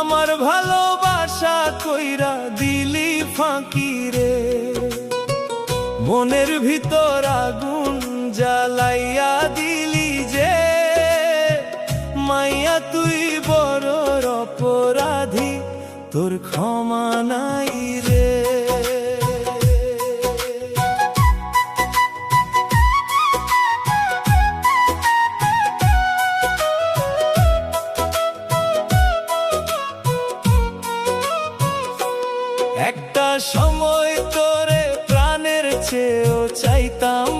আমার ভালোবাসা কইরা দিলি ফাঁকি রে, মনের ভিতর আগুন জ্বালাইয়া দিলি যে। মাইয়া তুই বড় অপরাধী, তোর ক্ষমা নাই রে। একটা সময় তোরে প্রাণের চেয়েও চাইতাম,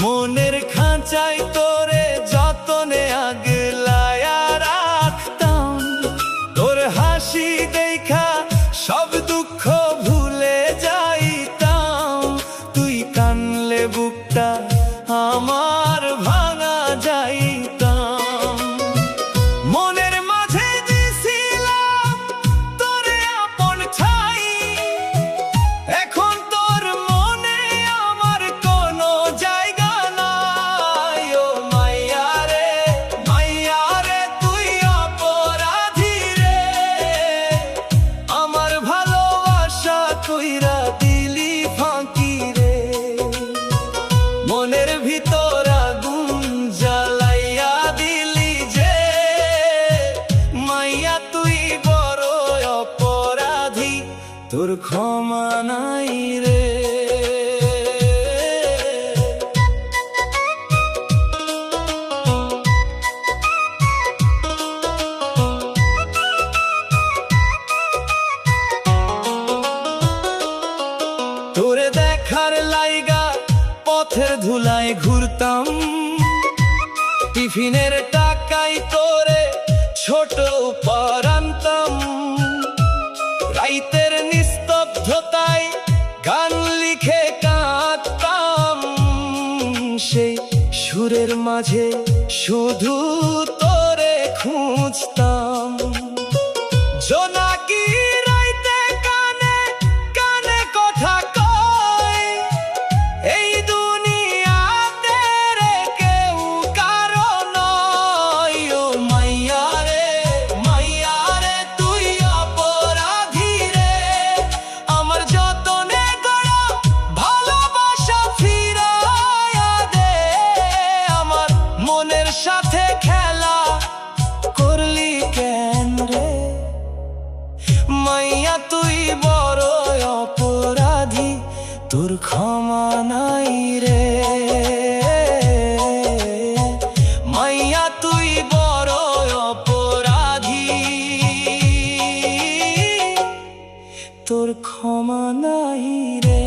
মনের খাঁচায় তোরে যতনে আগলায়া রাখতাম। তোর হাসি দেখা সব দুঃখ ভুলে যাইতাম, তুই কানলে বুকটা আমার ভাঙা যাইতাম। মনের মাঝে দিছিলাম তোরে আপন ঠাই, এখন তোর মনে আমার কোনো জায়গা নাই। ও মাইয়া রে তুই অপরাধী রে, আমার ভালোবাসা কইরা দিলি ফাঁকি রে। মনের ভিতর আগুন জ্বালাইয়া দিলি যে, মাইয়া তুই বড় অপরাধী, তোর ক্ষমা নাই রে। তোরে দেখার লাইগা পথের ধুলায় ঘুরতাম, টিফিনের টাকায় তোরে ছোট উপহার আনতাম। রাইতের নিস্তব্ধতায় গান লিখে কাঁদতাম, সেই সুরের মাঝে শুধু তোরে খুঁজতাম। জোনাকি রাইতে কানে কানে কথা কয়, এই দুনিয়াতে রে কেউ কারো নয়। ও মাইয়া রে তুই অপরাধী রে, আমার যতনে গড়া ভালোবাসা ফিরাইয়া দে। আমার মনের সাথে খেলা করলি কেন রে, মাইয়া তুই বড় অপরাধী, তোর ক্ষমা নাই রে। মাইয়া তুই বড় অপরাধী, তোর ক্ষমা নাই রে।